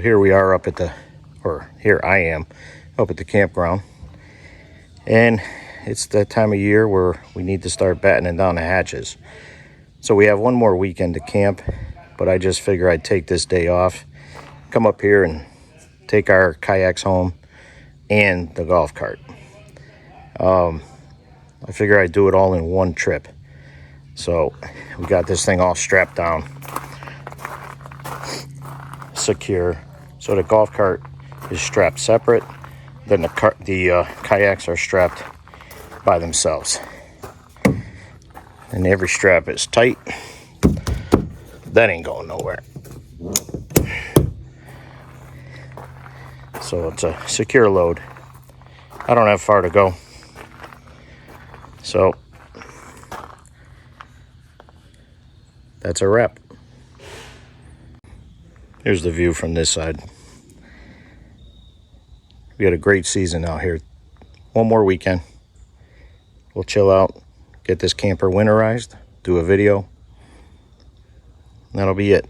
here we are up at the, or here I am up at the campground, and it's that time of year where we need to start battening down the hatches. So we have one more weekend to camp, but I just figure I'd take this day off, come up here and take our kayaks home and the golf cart. I figure I'd do it all in one trip. So we got this thing all strapped down, secure. So the golf cart is strapped separate, then the kayaks are strapped by themselves. And every strap is tight. That ain't going nowhere. So it's a secure load. I don't have far to go. So that's a wrap. Here's the view from this side. We had a great season out here. One more weekend. We'll chill out, get this camper winterized, do a video. That'll be it.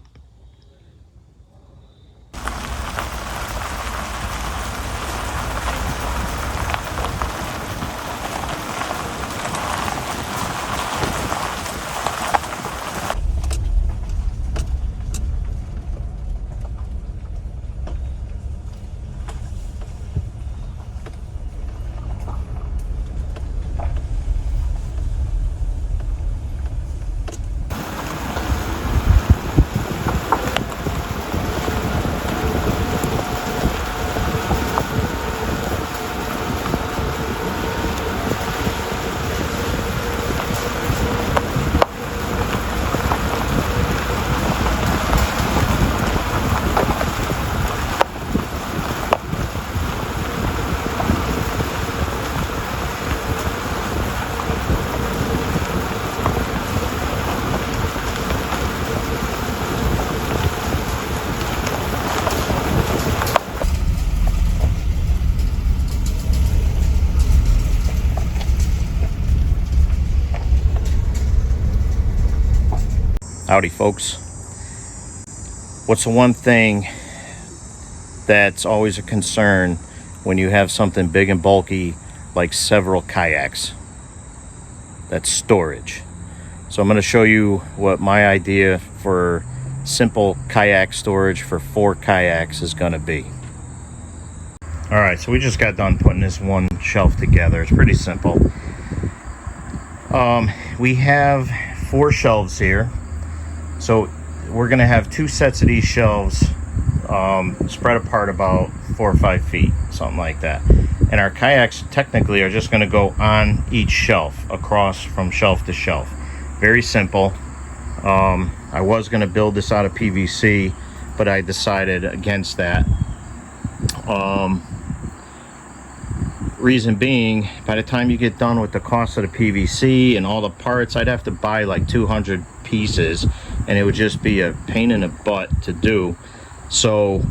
Howdy, folks. What's the one thing that's always a concern when you have something big and bulky like several kayaks? That's storage. So I'm going to show you what my idea for simple kayak storage for 4 kayaks is going to be. All right, so we just got done putting this one shelf together. It's pretty simple. We have 4 shelves here. So we're going to have 2 sets of these shelves spread apart about 4 or 5 feet, something like that. And our kayaks technically are just going to go on each shelf, across from shelf to shelf. Very simple. I was going to build this out of PVC, but I decided against that. Reason being, by the time you get done with the cost of the PVC and all the parts, I'd have to buy like 200 pieces, and it would just be a pain in the butt to do. So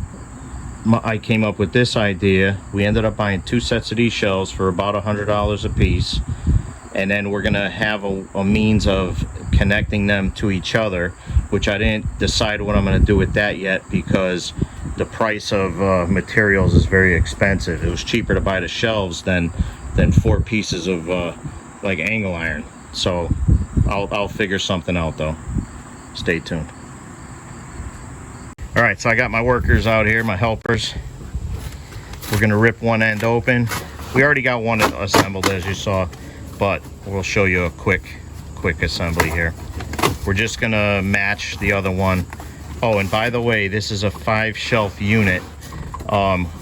I came up with this idea. We ended up buying 2 sets of these shelves for about $100 a piece, and then we're gonna have a means of connecting them to each other, which I didn't decide what I'm gonna do with that yet, because the price of materials is very expensive. It was cheaper to buy the shelves than 4 pieces of like angle iron. So I'll figure something out though. Stay tuned. All right, so I got my workers out here, my helpers. We're gonna rip one end open. We already got one assembled, as you saw, but we'll show you a quick assembly here. We're just gonna match the other one. Oh, and by the way, this is a 5 shelf unit.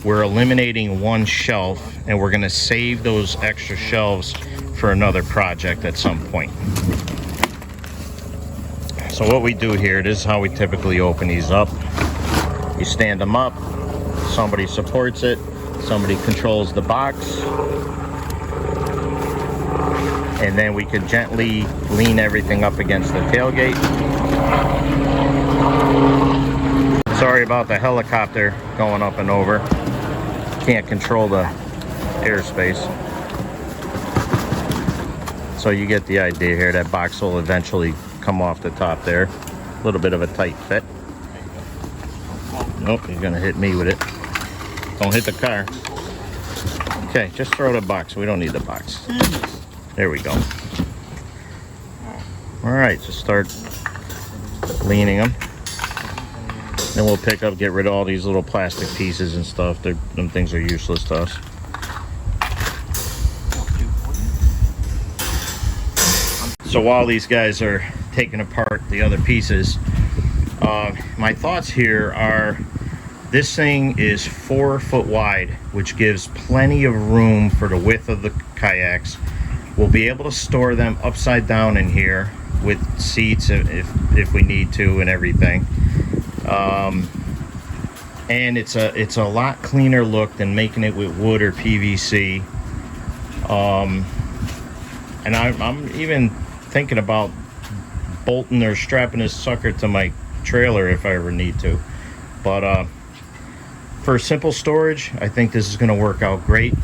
We're eliminating 1 shelf, and we're gonna save those extra shelves for another project at some point. So what we do here, this is how we typically open these up. You stand them up, somebody supports it, somebody controls the box, and then we could gently lean everything up against the tailgate. Sorry about the helicopter going up and over. Can't control the airspace. So you get the idea here. That box will eventually come off the top there. A little bit of a tight fit. Nope, he's gonna hit me with it. Don't hit the car. Okay, just throw the box. We don't need the box. There we go. All right, just start leaning them. Then we'll pick up, get rid of all these little plastic pieces and stuff. Them things are useless to us. So while these guys are taking apart the other pieces, my thoughts here are, this thing is 4 foot wide, which gives plenty of room for the width of the kayaks. We'll be able to store them upside down in here with seats if we need to and everything. And it's a lot cleaner look than making it with wood or PVC. And I'm even thinking about bolting or strapping this sucker to my trailer if I ever need to. But for simple storage, I think this is going to work out great,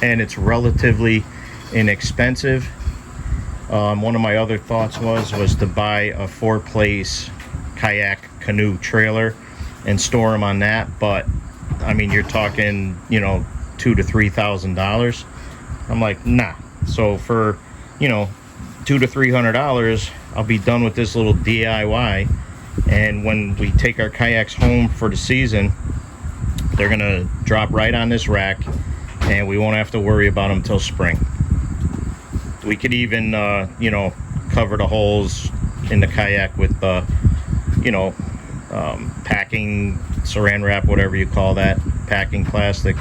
and it's relatively inexpensive. One of my other thoughts was to buy a 4-place kayak canoe trailer and store them on that, but I mean, you're talking, you know, $2,000 to $3,000. I'm like, nah. So for, you know, $200 to $300, I'll be done with this little DIY. And when we take our kayaks home for the season, they're gonna drop right on this rack, and we won't have to worry about them till spring. We could even, you know, cover the holes in the kayak with, you know, packing saran wrap, whatever you call that, packing plastic.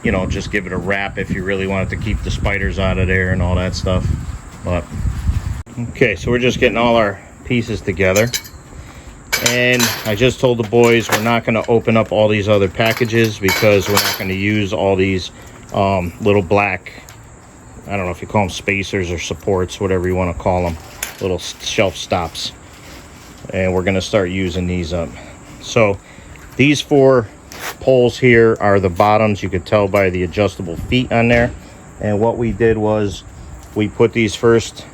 You know, just give it a wrap if you really wanted to keep the spiders out of there and all that stuff. But okay, so we're just getting all our pieces together, and I just told the boys we're not going to open up all these other packages because we're not going to use all these little black, I don't know if you call them spacers or supports, whatever you want to call them, little shelf stops. And we're going to start using these up. So these 4 poles here are the bottoms. You could tell by the adjustable feet on there. And what we did was we put these first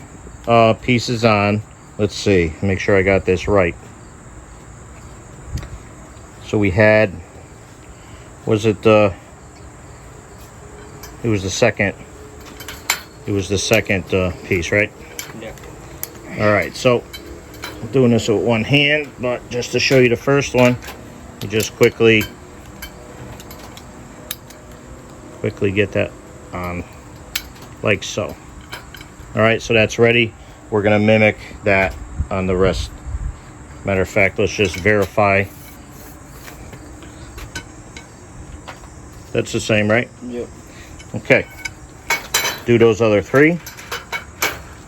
pieces on. Let's see, make sure I got this right. So we had, was it the, it was the second piece, right? Yeah. All right, so I'm doing this with one hand, but just to show you the first one, you just quickly get that on like so. All right, so that's ready. We're gonna mimic that on the rest. Matter of fact, let's just verify. That's the same, right? Yep. Okay. Do those other 3.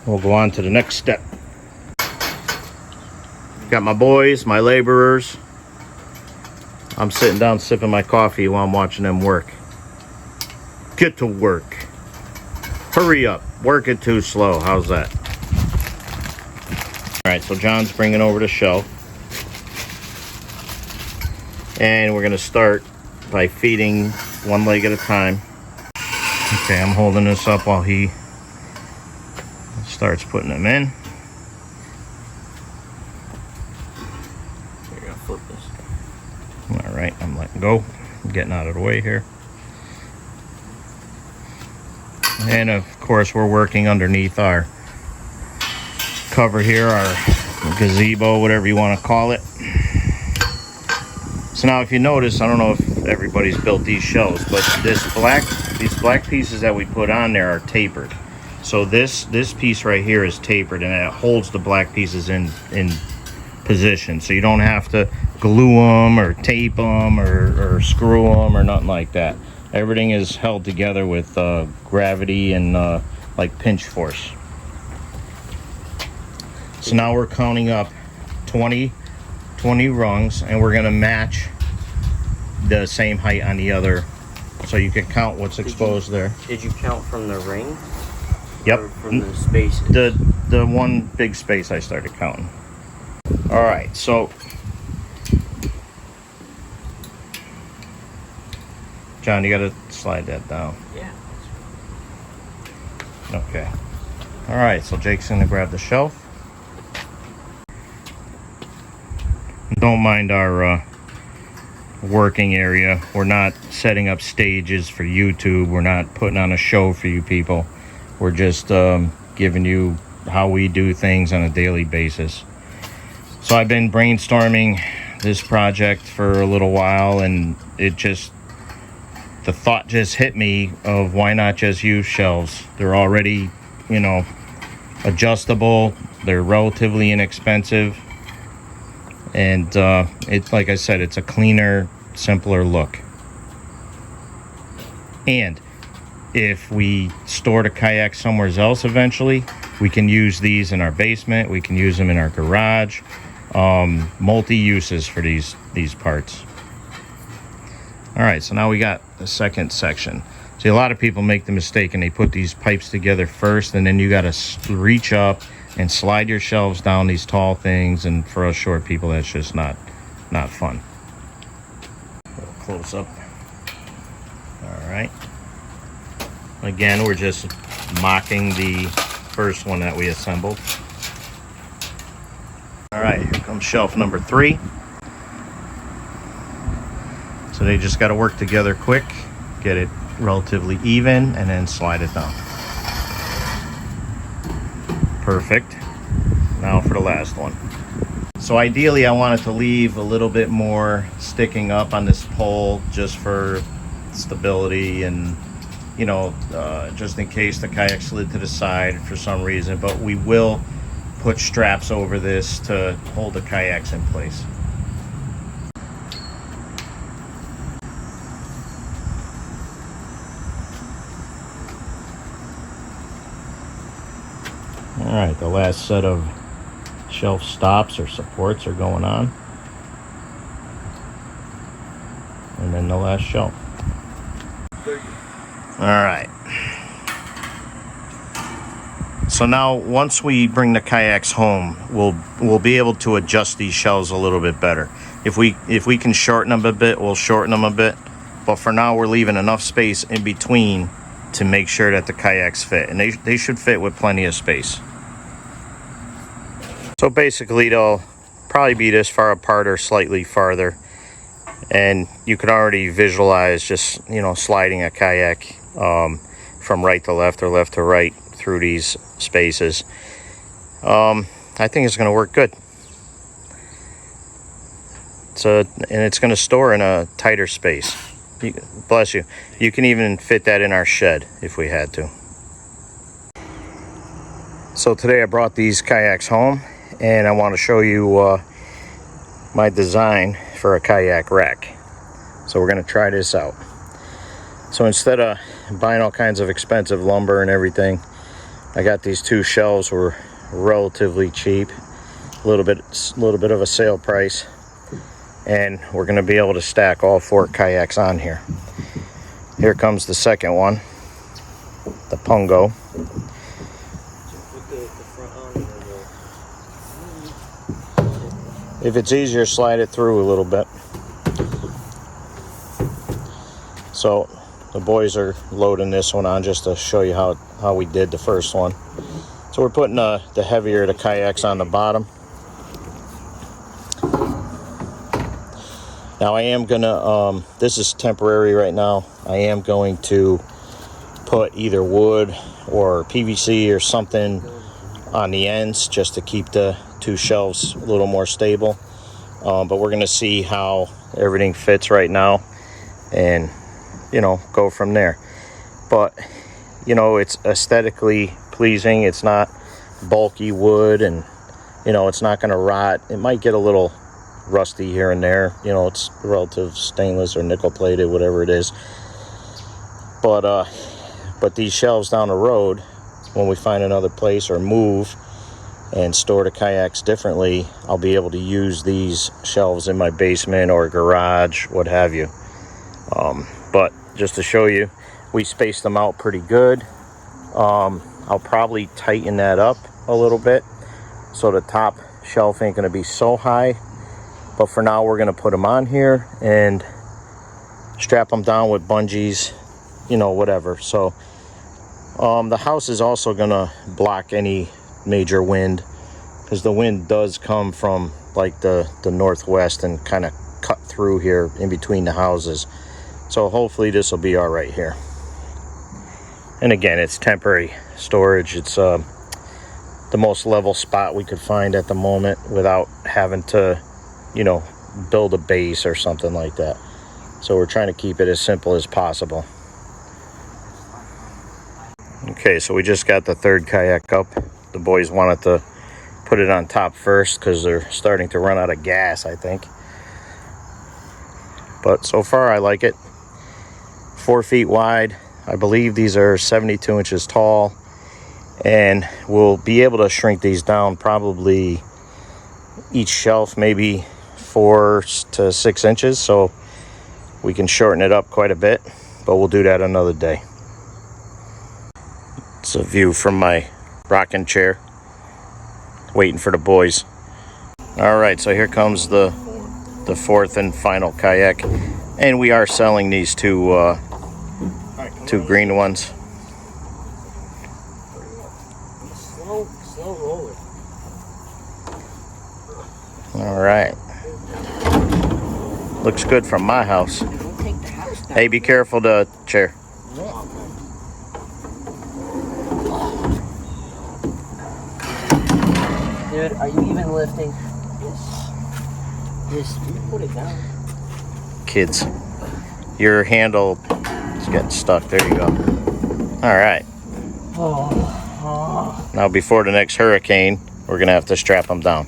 We'll go on to the next step. Got my boys, my laborers. I'm sitting down sipping my coffee while I'm watching them work. Get to work. Hurry up. Work it too slow. How's that? All right, so John's bringing over the shelf. And we're going to start by feeding one leg at a time. Okay, I'm holding this up while he starts putting them in. You're gonna flip this. All right, I'm letting go. I'm getting out of the way here. And of course, we're working underneath our cover here, our gazebo, whatever you want to call it. So now if you notice, I don't know if everybody's built these shelves, but these black pieces that we put on there are tapered. So this piece right here is tapered, and it holds the black pieces in position. So you don't have to glue them or tape them or screw them or nothing like that. Everything is held together with gravity and like pinch force. So now we're counting up 20 rungs, and we're gonna match the same height on the other, so you can count what's exposed there. Did you count from the ring? Yep. Or from the spaces? The one big space I started counting. All right, so John, you gotta slide that down. Yeah. Okay. All right, so Jake's gonna grab the shelf. Don't mind our working area. We're not setting up stages for YouTube. We're not putting on a show for you people. We're just giving you how we do things on a daily basis. So I've been brainstorming this project for a little while, and the thought just hit me of why not just use shelves. They're already, you know, adjustable. They're relatively inexpensive, and it's like I said, it's a cleaner, simpler look. And if we store the kayak somewhere else eventually, we can use these in our basement. We can use them in our garage. Multi-uses for these parts. All right, so now we got the second section. See, a lot of people make the mistake and they put these pipes together first, and then you got to reach up and slide your shelves down these tall things, and for us short people, that's just not fun. A little close up. All right. Again, we're just mocking the first one that we assembled. All right, here comes shelf number 3. So they just got to work together quick, get it relatively even, and then slide it down. Perfect. Now for the last one. So ideally I wanted to leave a little bit more sticking up on this pole just for stability and, you know, just in case the kayak slid to the side for some reason, but we will put straps over this to hold the kayaks in place. All right, the last set of shelf stops or supports are going on. And then the last shelf. All right. So now once we bring the kayaks home, we'll be able to adjust these shelves a little bit better. If we can shorten them a bit, we'll shorten them a bit. But for now, we're leaving enough space in between to make sure that the kayaks fit, and they should fit with plenty of space. So basically they'll probably be this far apart or slightly farther, and you can already visualize just, you know, sliding a kayak from right to left or left to right through these spaces. I think it's going to work good. And it's going to store in a tighter space. Bless you. You can even fit that in our shed if we had to. So today I brought these kayaks home, and I want to show you my design for a kayak rack. So we're going to try this out. So instead of buying all kinds of expensive lumber and everything, I got these 2 shelves, were relatively cheap, a little bit of a sale price, and we're going to be able to stack all 4 kayaks on here. Here comes the second one, the Pungo. If it's easier, slide it through a little bit. So the boys are loading this one on just to show you how we did the first one. So we're putting the heavier of the kayaks on the bottom. Now I am gonna, this is temporary right now, I am going to put either wood or PVC or something on the ends just to keep the 2 shelves a little more stable. But we're gonna see how everything fits right now and, you know, go from there. But, you know, it's aesthetically pleasing. It's not bulky wood, and, you know, it's not gonna rot. It might get a little rusty here and there, you know, it's relative stainless or nickel plated, whatever it is. But these shelves down the road, when we find another place or move and store the kayaks differently, I'll be able to use these shelves in my basement or garage, what have you. But just to show you, we spaced them out pretty good. I'll probably tighten that up a little bit so the top shelf ain't going to be so high. But for now, we're going to put them on here and strap them down with bungees, you know, whatever. So the house is also going to block any major wind, because the wind does come from like the northwest and kind of cut through here in between the houses. So hopefully this will be all right here. And again, it's temporary storage. It's the most level spot we could find at the moment without having to, you know, build a base or something like that. So we're trying to keep it as simple as possible. Okay, so we just got the third kayak up. The boys wanted to put it on top first because they're starting to run out of gas, I think. But so far I like it. 4 feet wide. I believe these are 72 inches tall, and we'll be able to shrink these down, probably each shelf maybe 4 to 6 inches, so we can shorten it up quite a bit, but we'll do that another day. It's a view from my rocking chair, waiting for the boys. All right, so here comes the fourth and final kayak, and we are selling these two green ones. Slow roller. All right, looks good from my house. Don't take the house down. Hey, be careful the chair. Dude, are you even lifting? Yes. You put it down. Kids, your handle is getting stuck. There you go. All right. Now before the next hurricane, we're gonna have to strap them down.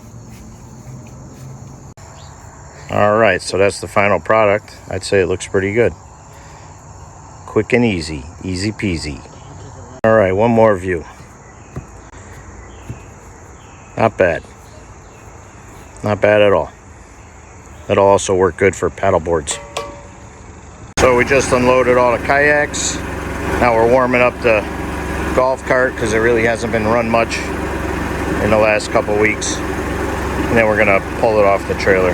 All right, so that's the final product. I'd say it looks pretty good. Quick and easy, easy peasy. All right, one more view. Not bad. Not bad at all. That'll also work good for paddle boards. So we just unloaded all the kayaks. Now we're warming up the golf cart because it really hasn't been run much in the last couple weeks. And then we're gonna pull it off the trailer.